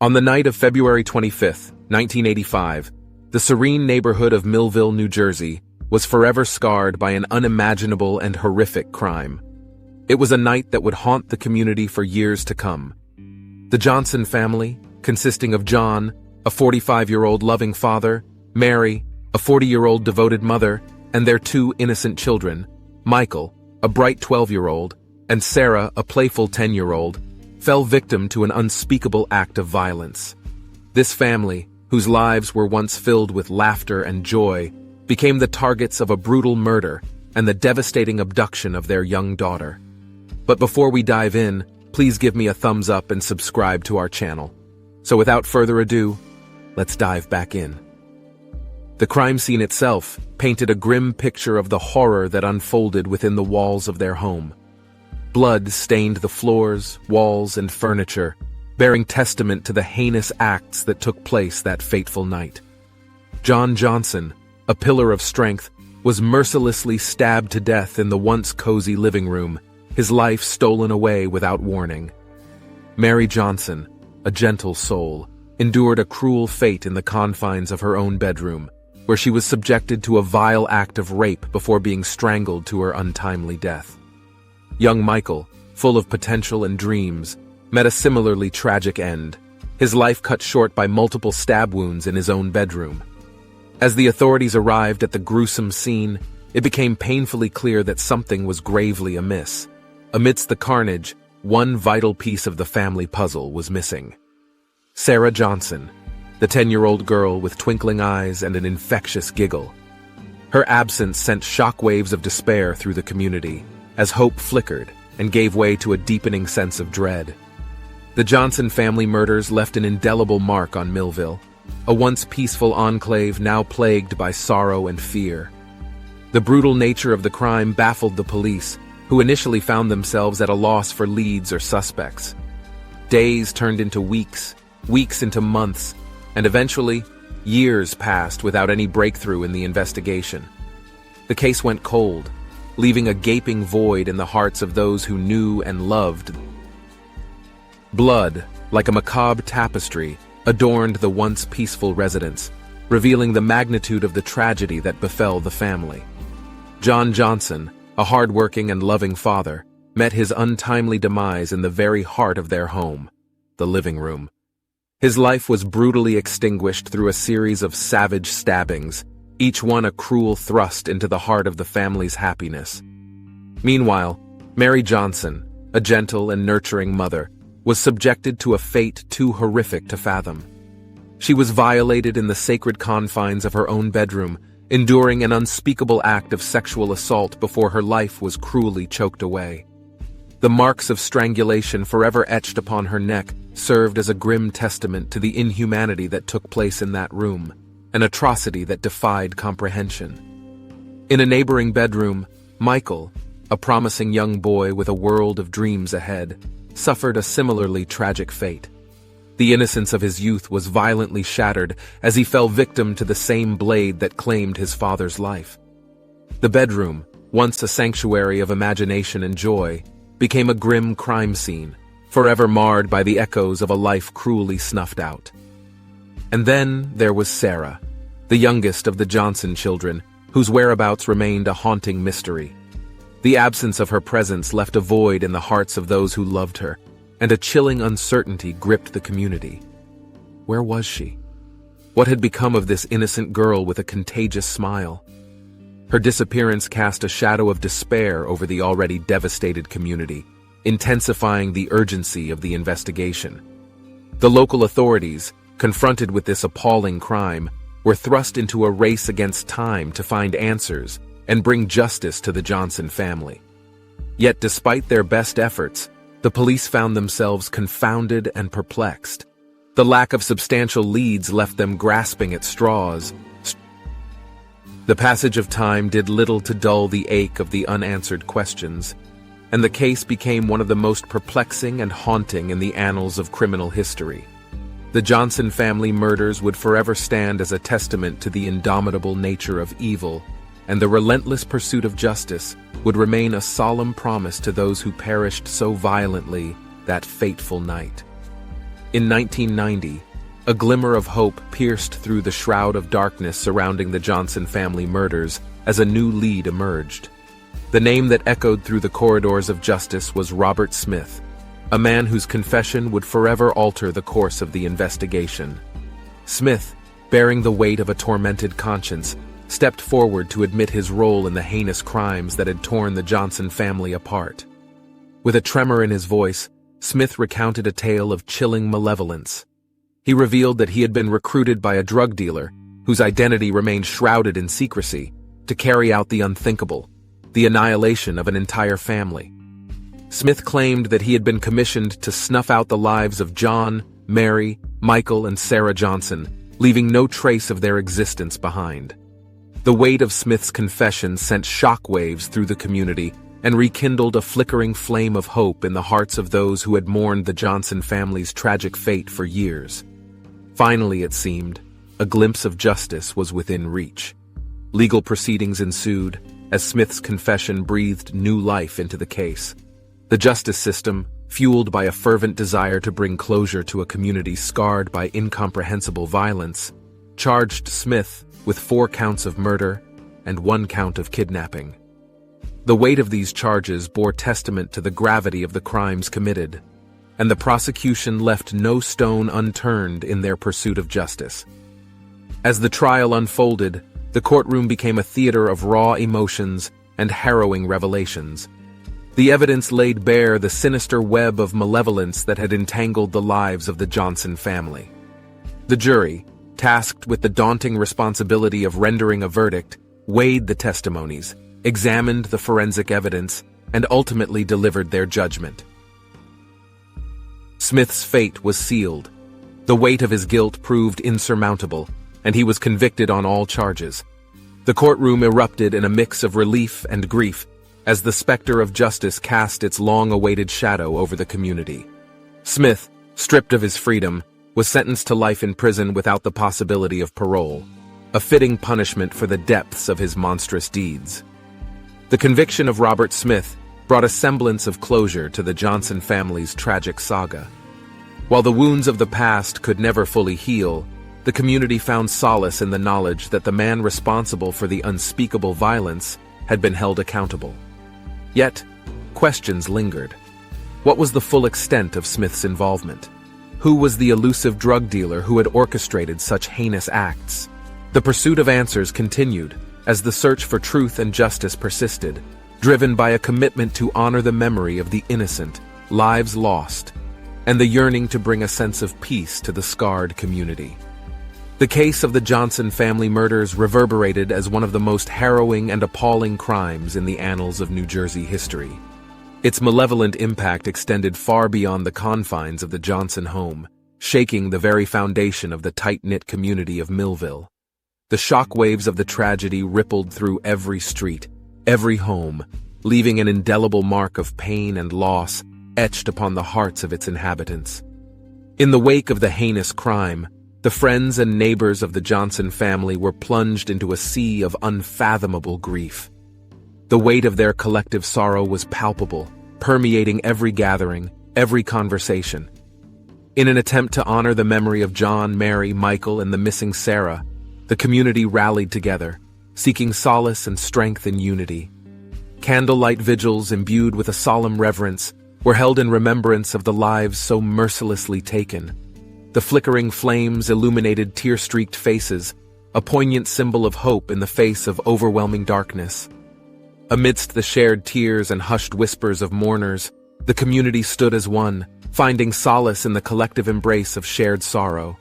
On the night of February 25, 1985, the serene neighborhood of Millville, New Jersey, was forever scarred by an unimaginable and horrific crime. It was a night that would haunt the community for years to come. The Johnson family, consisting of John, a 45-year-old loving father, Mary, a 40-year-old devoted mother, and their two innocent children, Michael, a bright 12-year-old, and Sarah, a playful 10-year-old, fell victim to an unspeakable act of violence. This family, whose lives were once filled with laughter and joy, became the targets of a brutal murder and the devastating abduction of their young daughter. But before we dive in, please give me a thumbs up and subscribe to our channel. So without further ado, let's dive back in. The crime scene itself painted a grim picture of the horror that unfolded within the walls of their home. Blood stained the floors, walls, and furniture, bearing testament to the heinous acts that took place that fateful night. John Johnson, a pillar of strength, was mercilessly stabbed to death in the once cozy living room, his life stolen away without warning. Mary Johnson, a gentle soul, endured a cruel fate in the confines of her own bedroom, where she was subjected to a vile act of rape before being strangled to her untimely death. Young Michael, full of potential and dreams, met a similarly tragic end, his life cut short by multiple stab wounds in his own bedroom. As the authorities arrived at the gruesome scene, it became painfully clear that something was gravely amiss. Amidst the carnage, one vital piece of the family puzzle was missing. Sarah Johnson, the 10-year-old girl with twinkling eyes and an infectious giggle. Her absence sent shockwaves of despair through the community, as hope flickered and gave way to a deepening sense of dread. The Johnson family murders left an indelible mark on Millville, a once peaceful enclave now plagued by sorrow and fear. The brutal nature of the crime baffled the police, who initially found themselves at a loss for leads or suspects. Days turned into weeks, weeks into months, and eventually, years passed without any breakthrough in the investigation. The case went cold, leaving a gaping void in the hearts of those who knew and loved. Blood, like a macabre tapestry, adorned the once peaceful residence, revealing the magnitude of the tragedy that befell the family. John Johnson, a hard-working and loving father, met his untimely demise in the very heart of their home, the living room. His life was brutally extinguished through a series of savage stabbings, each one a cruel thrust into the heart of the family's happiness. Meanwhile, Mary Johnson, a gentle and nurturing mother, was subjected to a fate too horrific to fathom. She was violated in the sacred confines of her own bedroom, enduring an unspeakable act of sexual assault before her life was cruelly choked away. The marks of strangulation forever etched upon her neck served as a grim testament to the inhumanity that took place in that room, an atrocity that defied comprehension. In a neighboring bedroom, Michael, a promising young boy with a world of dreams ahead, suffered a similarly tragic fate. The innocence of his youth was violently shattered as he fell victim to the same blade that claimed his father's life. The bedroom, once a sanctuary of imagination and joy, became a grim crime scene, forever marred by the echoes of a life cruelly snuffed out. And then there was Sarah, the youngest of the Johnson children, whose whereabouts remained a haunting mystery. The absence of her presence left a void in the hearts of those who loved her, and a chilling uncertainty gripped the community. Where was she? What had become of this innocent girl with a contagious smile? Her disappearance cast a shadow of despair over the already devastated community, intensifying the urgency of the investigation. The local authorities, confronted with this appalling crime, were thrust into a race against time to find answers and bring justice to the Johnson family. Yet despite their best efforts, the police found themselves confounded and perplexed. The lack of substantial leads left them grasping at straws. The passage of time did little to dull the ache of the unanswered questions, and the case became one of the most perplexing and haunting in the annals of criminal history. The Johnson family murders would forever stand as a testament to the indomitable nature of evil, and the relentless pursuit of justice would remain a solemn promise to those who perished so violently that fateful night. In 1990, a glimmer of hope pierced through the shroud of darkness surrounding the Johnson family murders as a new lead emerged. The name that echoed through the corridors of justice was Robert Smith, a man whose confession would forever alter the course of the investigation. Smith, bearing the weight of a tormented conscience, stepped forward to admit his role in the heinous crimes that had torn the Johnson family apart. With a tremor in his voice, Smith recounted a tale of chilling malevolence. He revealed that he had been recruited by a drug dealer, whose identity remained shrouded in secrecy, to carry out the unthinkable, the annihilation of an entire family. Smith claimed that he had been commissioned to snuff out the lives of John, Mary, Michael, and Sarah Johnson, leaving no trace of their existence behind. The weight of Smith's confession sent shockwaves through the community and rekindled a flickering flame of hope in the hearts of those who had mourned the Johnson family's tragic fate for years. Finally, it seemed, a glimpse of justice was within reach. Legal proceedings ensued as Smith's confession breathed new life into the case. The justice system, fueled by a fervent desire to bring closure to a community scarred by incomprehensible violence, charged Smith with 4 counts of murder and 1 count of kidnapping. The weight of these charges bore testament to the gravity of the crimes committed, and the prosecution left no stone unturned in their pursuit of justice. As the trial unfolded, the courtroom became a theater of raw emotions and harrowing revelations. The evidence laid bare the sinister web of malevolence that had entangled the lives of the Johnson family. The jury, tasked with the daunting responsibility of rendering a verdict, weighed the testimonies, examined the forensic evidence, and ultimately delivered their judgment. Smith's fate was sealed. The weight of his guilt proved insurmountable, and he was convicted on all charges. The courtroom erupted in a mix of relief and grief as the specter of justice cast its long-awaited shadow over the community. Smith, stripped of his freedom, was sentenced to life in prison without the possibility of parole, a fitting punishment for the depths of his monstrous deeds. The conviction of Robert Smith brought a semblance of closure to the Johnson family's tragic saga. While the wounds of the past could never fully heal, the community found solace in the knowledge that the man responsible for the unspeakable violence had been held accountable. Yet, questions lingered. What was the full extent of Smith's involvement? Who was the elusive drug dealer who had orchestrated such heinous acts? The pursuit of answers continued as the search for truth and justice persisted, driven by a commitment to honor the memory of the innocent, lives lost, and the yearning to bring a sense of peace to the scarred community. The case of the Johnson family murders reverberated as one of the most harrowing and appalling crimes in the annals of New Jersey history. Its malevolent impact extended far beyond the confines of the Johnson home, shaking the very foundation of the tight-knit community of Millville. The shockwaves of the tragedy rippled through every street, every home, leaving an indelible mark of pain and loss etched upon the hearts of its inhabitants. In the wake of the heinous crime, the friends and neighbors of the Johnson family were plunged into a sea of unfathomable grief. The weight of their collective sorrow was palpable, permeating every gathering, every conversation. In an attempt to honor the memory of John, Mary, Michael, and the missing Sarah, the community rallied together, seeking solace and strength in unity. Candlelight vigils imbued with a solemn reverence were held in remembrance of the lives so mercilessly taken. The flickering flames illuminated tear-streaked faces, a poignant symbol of hope in the face of overwhelming darkness. Amidst the shared tears and hushed whispers of mourners, the community stood as one, finding solace in the collective embrace of shared sorrow.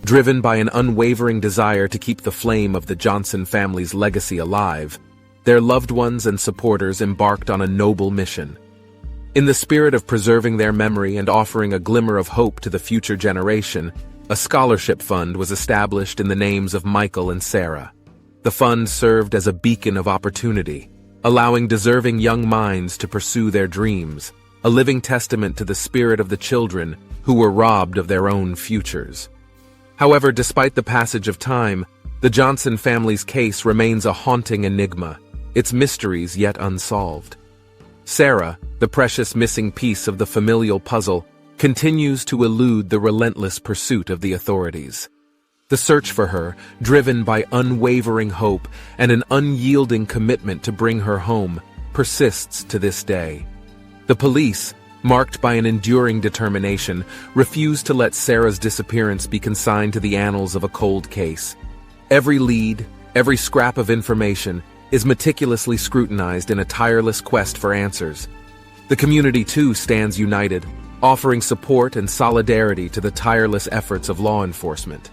Driven by an unwavering desire to keep the flame of the Johnson family's legacy alive, their loved ones and supporters embarked on a noble mission. In the spirit of preserving their memory and offering a glimmer of hope to the future generation, a scholarship fund was established in the names of Michael and Sarah. The fund served as a beacon of opportunity, allowing deserving young minds to pursue their dreams, a living testament to the spirit of the children who were robbed of their own futures. However, despite the passage of time, the Johnson family's case remains a haunting enigma, its mysteries yet unsolved. Sarah, the precious missing piece of the familial puzzle, continues to elude the relentless pursuit of the authorities. The search for her, driven by unwavering hope and an unyielding commitment to bring her home, persists to this day. The police, marked by an enduring determination, refuse to let Sarah's disappearance be consigned to the annals of a cold case. Every lead, every scrap of information, is meticulously scrutinized in a tireless quest for answers. The community, too, stands united, offering support and solidarity to the tireless efforts of law enforcement.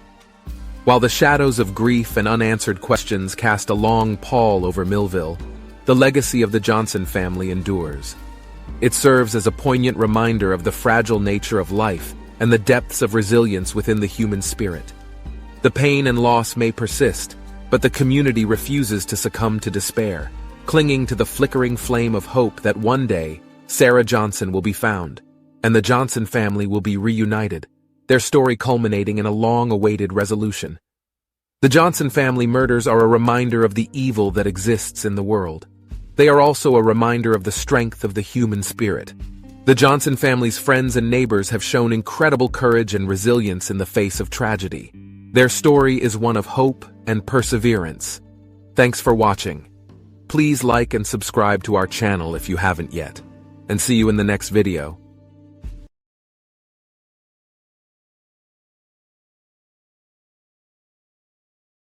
While the shadows of grief and unanswered questions cast a long pall over Millville, the legacy of the Johnson family endures. It serves as a poignant reminder of the fragile nature of life and the depths of resilience within the human spirit. The pain and loss may persist, but the community refuses to succumb to despair, clinging to the flickering flame of hope that one day Sarah Johnson will be found, and the Johnson family will be reunited, their story culminating in a long-awaited resolution. The Johnson family murders are a reminder of the evil that exists in the world. They are also a reminder of the strength of the human spirit. The Johnson family's friends and neighbors have shown incredible courage and resilience in the face of tragedy. Their story is one of hope and perseverance. Thanks for watching. Please like and subscribe to our channel if you haven't yet, and see you in the next video.